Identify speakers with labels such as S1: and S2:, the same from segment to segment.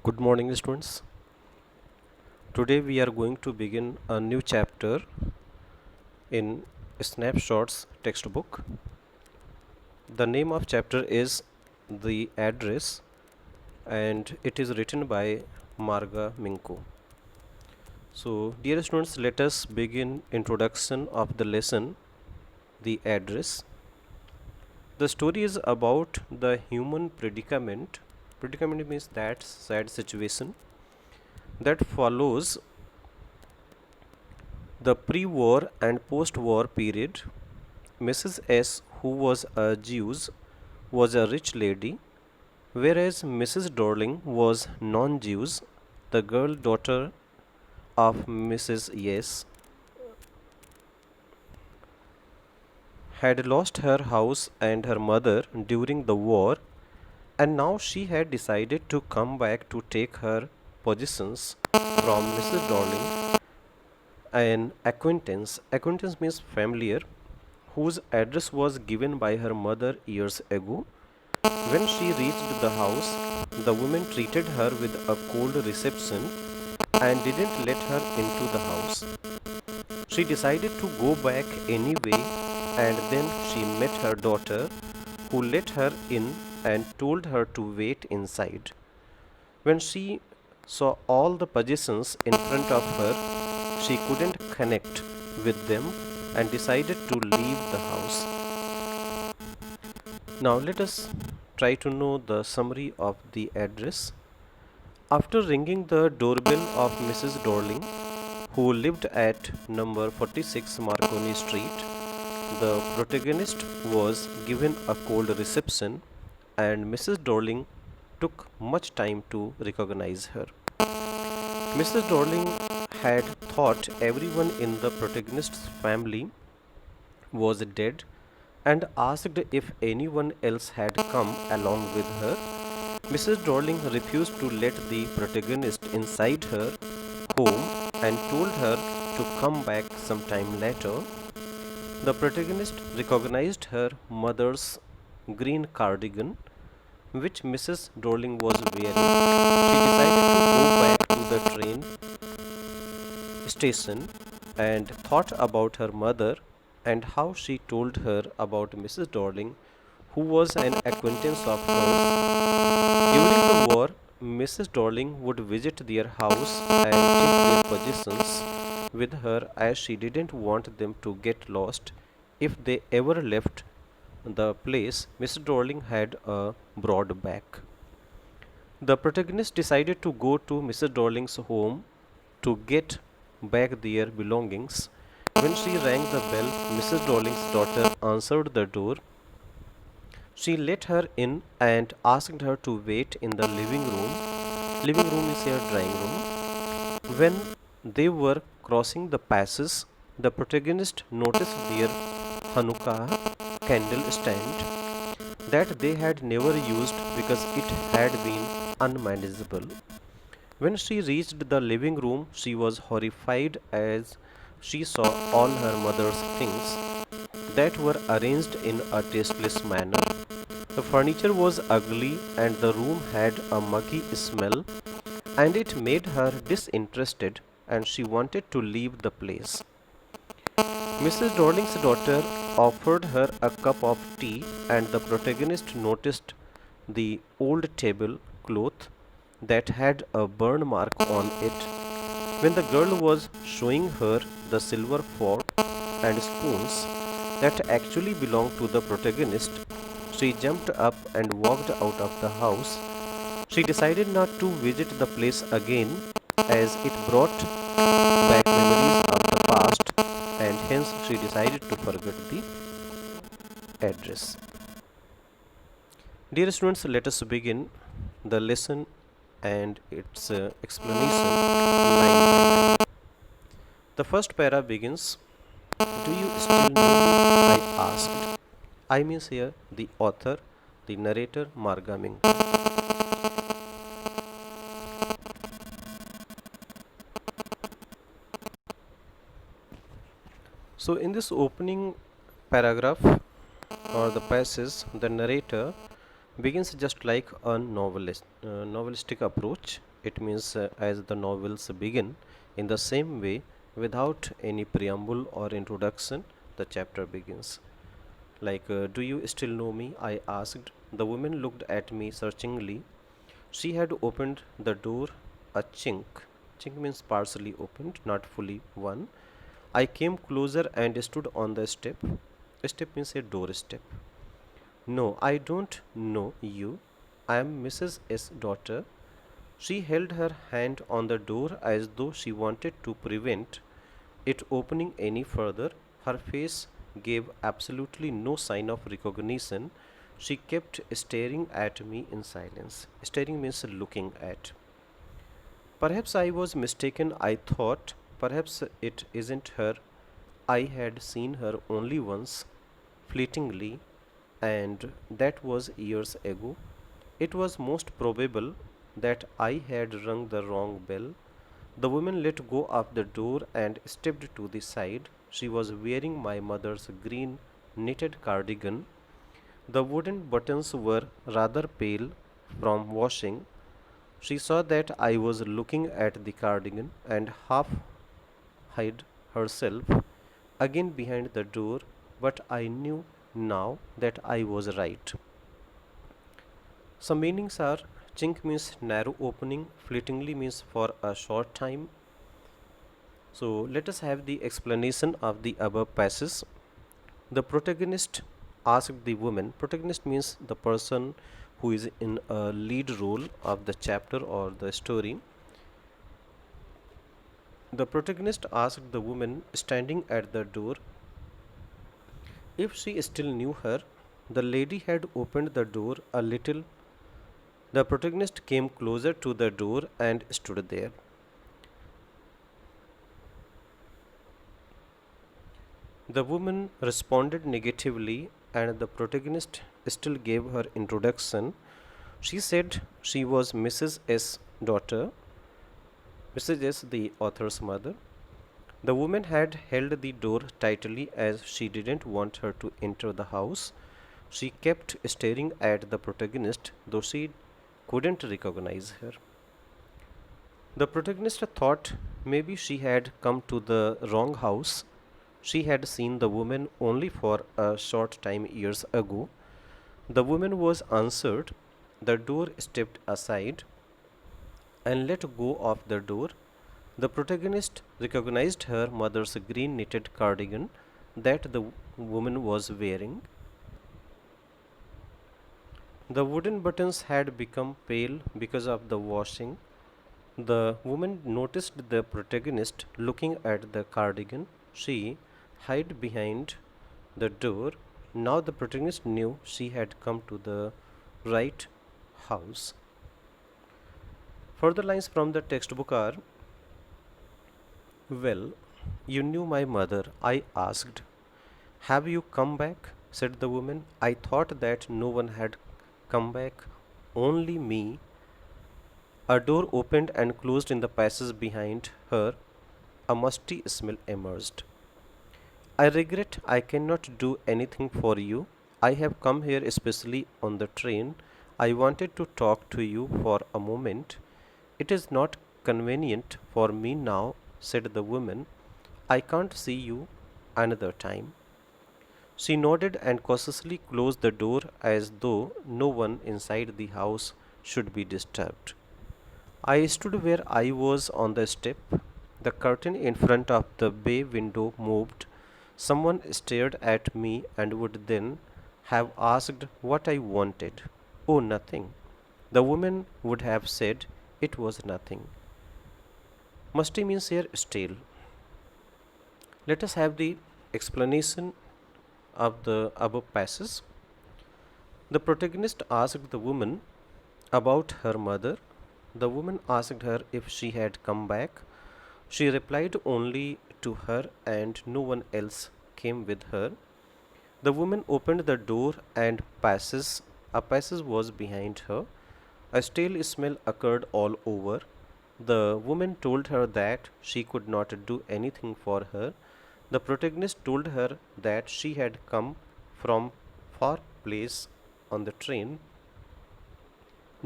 S1: Good morning, students. Today we are going to begin a new chapter in Snapshots textbook. The name of chapter is The Address and it is written by Marga Minko. So, dear students, let us begin introduction of the lesson The Address. The story is about the human predicament. Predicament means that sad situation that follows the pre-war and post-war period. Mrs. S, who was a Jew, was a rich lady, whereas Mrs. Dorling was non-Jews, the girl daughter of Mrs. S, had lost her house and her mother during the war, and now she had decided to come back to take her possessions from Mrs. Dorling, an acquaintance. Acquaintance means familiar, whose address was given by her mother years ago. When she reached the house, the woman treated her with a cold reception and didn't let her into the house. She decided to go back anyway, and then she met her daughter, who let her in and told her to wait inside. When she saw all the possessions in front of her, she couldn't connect with them and decided to leave the house. Now let us try to know the summary of the address. After ringing the doorbell of Mrs. Dorling, who lived at number 46 Marconi Street, the protagonist was given a cold reception and Mrs. Dorling took much time to recognize her. Mrs. Dorling had thought everyone in the protagonist's family was dead and asked if anyone else had come along with her. Mrs. Dorling refused to let the protagonist inside her home and told her to come back sometime later. The protagonist recognized her mother's green cardigan, which Mrs. Dorling was wearing. She decided to go back to the train station and thought about her mother and how she told her about Mrs. Dorling, who was an acquaintance of hers. During the war, Mrs. Dorling would visit their house and take their possessions with her as she didn't want them to get lost if they ever left the place. Mrs. Dorling had a broad back. The protagonist decided to go to Mrs. Dorling's home to get back their belongings. When she rang the bell, Mrs. Dorling's daughter answered the door. She let her in and asked her to wait in the living room. Living room is her drawing room. When they were crossing the passage, the protagonist noticed their Hanukkah candle stand that they had never used because it had been unmanageable. When she reached the living room, she was horrified as she saw all her mother's things that were arranged in a tasteless manner. The furniture was ugly and the room had a muggy smell, and it made her disinterested and she wanted to leave the place. Mrs. Dorling's daughter offered her a cup of tea, and the protagonist noticed the old table cloth that had a burn mark on it. When the girl was showing her the silver fork and spoons that actually belonged to the protagonist, she jumped up and walked out of the house. She decided not to visit the place again as it brought back memories of the past, and hence she decided to forget the address. Dear students, let us begin the lesson and its explanation line by line. The first para begins, do you still know me? I asked. I means here the author, the narrator Marga Minko. So in this opening paragraph or the passage, the narrator begins just like a novelistic approach. It means as the novels begin in the same way, without any preamble or introduction, the chapter begins. Do you still know me? I asked. The woman looked at me searchingly. She had opened the door a chink. Chink means partially opened, not fully one. I came closer and stood on the step. A step means a doorstep. No, I don't know you. I am Mrs. S. daughter. She held her hand on the door as though she wanted to prevent it opening any further. Her face gave absolutely no sign of recognition. She kept staring at me in silence. Staring means looking at. Perhaps I was mistaken, I thought. Perhaps it isn't her. I had seen her only once, fleetingly, and that was years ago. It was most probable that I had rung the wrong bell. The woman let go of the door and stepped to the side. She was wearing my mother's green knitted cardigan. The wooden buttons were rather pale from washing. She saw that I was looking at the cardigan and half hid herself again behind the door, but I knew now that I was right. Some meanings are: chink means narrow opening, fleetingly means for a short time. So let us have the explanation of the above passage. The protagonist asked the woman, protagonist means the person who is in a lead role of the chapter or the story. The protagonist asked the woman standing at the door if she still knew her. The lady had opened the door a little. The protagonist came closer to the door and stood there. The woman responded negatively, and the protagonist still gave her introduction. She said she was Mrs. S. daughter, Mrs. S. the author's mother. The woman had held the door tightly as she didn't want her to enter the house. She kept staring at the protagonist, though she couldn't recognize her. The protagonist thought maybe she had come to the wrong house. She had seen the woman only for a short time years ago. The woman was answered. The door stepped aside and let go of the door. The protagonist recognized her mother's green knitted cardigan that the woman was wearing. The wooden buttons had become pale because of the washing. The woman noticed the protagonist looking at the cardigan. She hid behind the door. Now the protagonist knew she had come to the right house. Further lines from the textbook are: well, you knew my mother, I asked. Have you come back? Said the woman. I thought that no one had come back, only me. A door opened and closed in the passage behind her. A musty smell emerged. I regret I cannot do anything for you. I have come here especially on the train. I wanted to talk to you for a moment. It is not convenient for me now, said the woman. I can't see you another time. She nodded and cautiously closed the door as though no one inside the house should be disturbed. I stood where I was on the step. The curtain in front of the bay window moved. Someone stared at me and would then have asked what I wanted. Oh, nothing. The woman would have said it was nothing. Musty means here stale. Let us have the explanation of the above passage. The protagonist asked the woman about her mother. The woman asked her if she had come back. She replied only to her, and no one else came with her. The woman opened the door and a passage was behind her. A stale smell occurred all over. The woman told her that she could not do anything for her. The protagonist told her that she had come from far place on the train.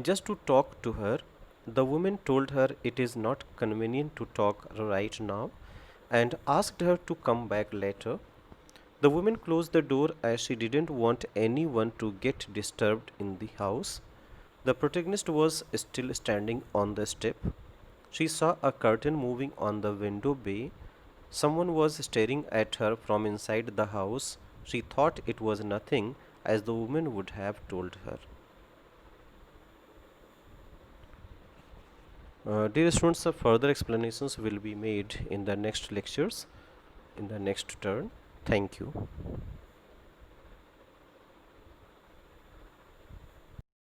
S1: just to talk to her. The woman told her it is not convenient to talk right now and asked her to come back later. The woman closed the door as she didn't want anyone to get disturbed in the house. The protagonist was still standing on the step. She saw a curtain moving on the window bay. Someone was staring at her from inside the house. She thought it was nothing, as the woman would have told her. Dear students, further explanations will be made in the next lectures, in the next turn. Thank you.